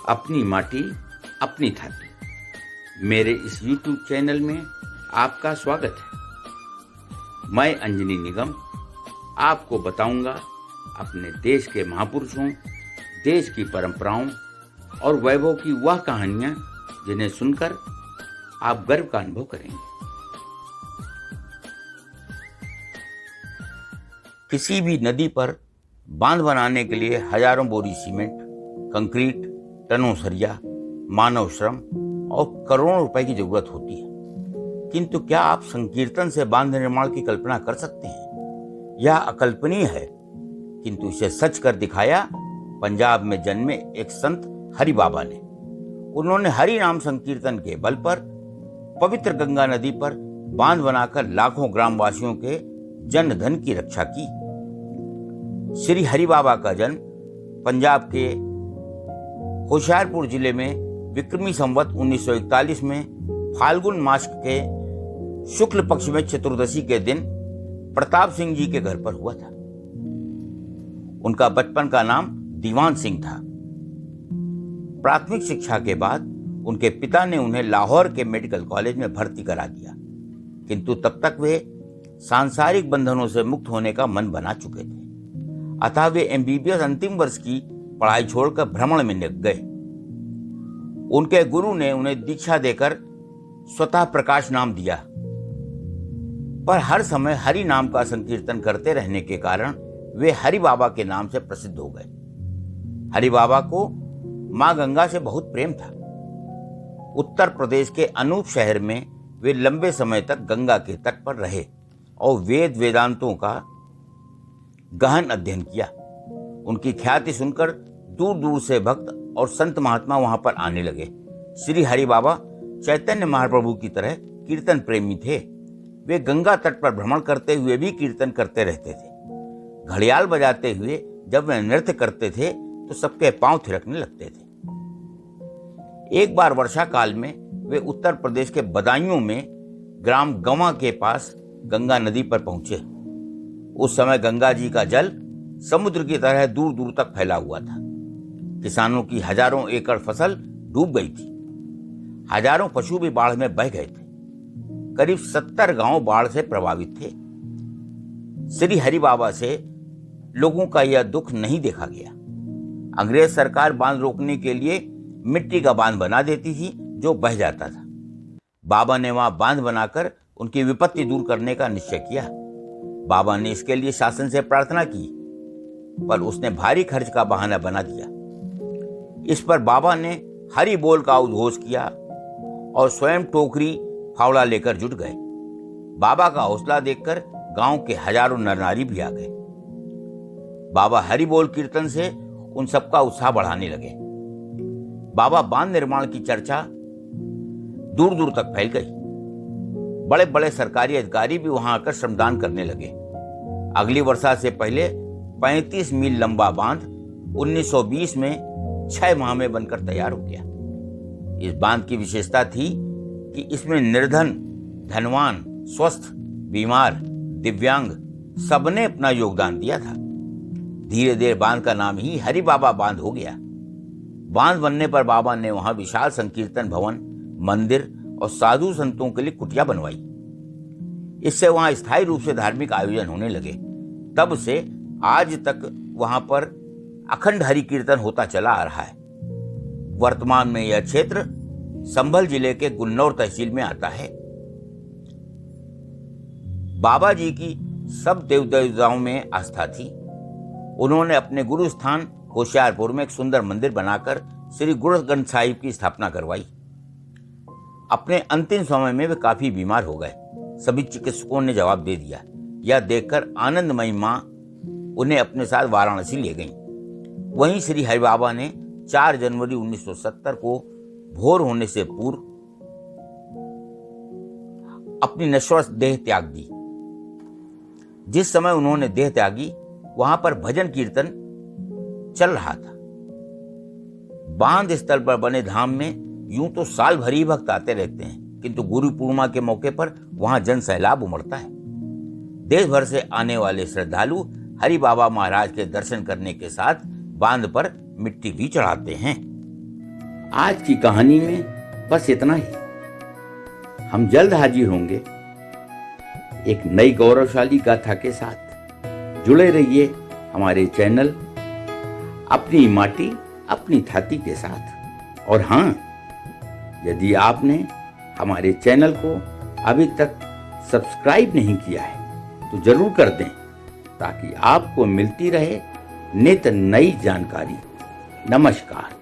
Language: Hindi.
अपनी माटी अपनी थाती। मेरे इस YouTube चैनल में आपका स्वागत है। मैं अंजनी निगम आपको बताऊंगा अपने देश के महापुरुषों, देश की परंपराओं और वैभव की वह कहानियां जिन्हें सुनकर आप गर्व का अनुभव करेंगे। किसी भी नदी पर बांध बनाने के लिए हजारों बोरी सीमेंट, कंक्रीट, टनों सरिया, मानव श्रम और करोड़ों रुपए की जरूरत होती है। किंतु क्या आप संकीर्तन से बांध निर्माण की कल्पना कर सकते हैं? यह अकल्पनीय है, किंतु इसे सच कर दिखाया पंजाब में जन्मे एक संत हरि बाबा ने। उन्होंने हरि नाम संकीर्तन के बल पर पवित्र गंगा नदी पर बांध बनाकर लाखों ग्रामवासियों के जन धन की रक्षा की। श्री हरि बाबा का जन्म पंजाब के होशियारपुर जिले में विक्रमी संवत 1941 में फाल्गुन मास के शुक्ल पक्ष में चतुर्दशी के दिन प्रताप सिंह जी के घर पर हुआ था। उनका बचपन का नाम दीवान सिंह था। प्राथमिक शिक्षा के बाद उनके पिता ने उन्हें लाहौर के मेडिकल कॉलेज में भर्ती करा दिया, किंतु तब तक वे सांसारिक बंधनों से मुक्त होने का मन बना चुके थे। अतः वे एमबीबीएस अंतिम वर्ष की पढ़ाई छोड़कर भ्रमण में निकल गए। उनके गुरु ने उन्हें दीक्षा देकर स्वतः प्रकाश नाम दिया, पर हर समय हरि नाम का संकीर्तन करते रहने के कारण वे हरि बाबा के नाम से प्रसिद्ध हो गए। हरि बाबा को मां गंगा से बहुत प्रेम था। उत्तर प्रदेश के अनूप शहर में वे लंबे समय तक गंगा के तट पर रहे और वेद वेदांतों का गहन अध्ययन किया। उनकी ख्याति सुनकर दूर दूर से भक्त और संत महात्मा वहां पर आने लगे। श्री हरि बाबा चैतन्य महाप्रभु की तरह कीर्तन प्रेमी थे। वे गंगा तट पर भ्रमण करते हुए भी कीर्तन करते रहते थे। घड़ियाल बजाते हुए जब वे नृत्य करते थे तो सबके पांव थिरकने लगते थे। एक बार वर्षा काल में वे उत्तर प्रदेश के बदायूं में ग्राम गंवा के पास गंगा नदी पर पहुंचे। उस समय गंगा जी का जल समुद्र की तरह दूर दूर तक फैला हुआ था। किसानों की हजारों एकड़ फसल डूब गई थी। हजारों पशु भी बाढ़ में बह गए थे। करीब 70 गांव बाढ़ से प्रभावित थे। श्री हरि बाबा से लोगों का यह दुख नहीं देखा गया। अंग्रेज सरकार बांध रोकने के लिए मिट्टी का बांध बना देती थी जो बह जाता था। बाबा ने वहां बांध बनाकर उनकी विपत्ति दूर करने का निश्चय किया। बाबा ने इसके लिए शासन से प्रार्थना की, पर उसने भारी खर्च का बहाना बना दिया। इस पर बाबा ने हरि बोल का उद्घोष किया और स्वयं टोकरी फावड़ा लेकर जुट गए। बाबा का हौसला देखकर गांव के हजारों नर नारी भी आ गए। बाबा हरि बोल कीर्तन से उन सबका उत्साह बढ़ाने लगे। बाबा बांध निर्माण की चर्चा दूर दूर तक फैल गई। बड़े बड़े सरकारी अधिकारी भी वहां आकर श्रमदान करने लगे। अगली वर्षा से पहले 35 मील लंबा बांध 1920 में 6 माह में बनकर तैयार हो गया। इस बांध की विशेषता थी कि इसमें निर्धन, धनवान, स्वस्थ, बीमार, दिव्यांग सबने अपना योगदान दिया था। धीरे धीरे बांध का नाम ही हरि बाबा बांध हो गया। बांध बनने पर बाबा ने वहां विशाल संकीर्तन भवन, मंदिर और साधु संतों के लिए कुटिया बनवाई। इससे वहां स्थायी रूप से धार्मिक आयोजन होने लगे। तब से आज तक वहां पर अखंड हरि कीर्तन होता चला आ रहा है। वर्तमान में यह क्षेत्र संभल जिले के गुन्नौर तहसील में आता है। बाबा जी की सब देव देवताओं में आस्था थी। उन्होंने अपने गुरु स्थान होशियारपुर में एक सुंदर मंदिर बनाकर श्री गुरु ग्रंथ साहिब की स्थापना करवाई। अपने अंतिम समय में वे काफी बीमार हो गए। सभी चिकित्सकों ने जवाब दे दिया। यह देखकर आनंदमयी मां उन्हें अपने साथ वाराणसी ले गईं। वहीं श्री हरि बाबा ने 4 जनवरी 1970 को भोर होने से पूर्व अपनी नश्वर देह त्याग दी। जिस समय उन्होंने देह त्यागी वहां पर भजन कीर्तन चल रहा था। बांध स्थल पर बने धाम में यूं तो साल भर ही भक्त आते रहते हैं, किंतु गुरु पूर्णिमा के मौके पर वहां जन सैलाब उमड़ता है। देश भर से आने वाले श्रद्धालु हरि बाबा महाराज के दर्शन करने के साथ बांध पर मिट्टी भी चढ़ाते हैं। आज की कहानी में बस इतना ही। हम जल्द हाजिर होंगे एक नई गौरवशाली गाथा के साथ। जुड़े रहिए हमारे चैनल अपनी माटी अपनी छाती के साथ। और हाँ, यदि आपने हमारे चैनल को अभी तक सब्सक्राइब नहीं किया है तो जरूर कर दें, ताकि आपको मिलती रहे नित नई जानकारी। नमस्कार।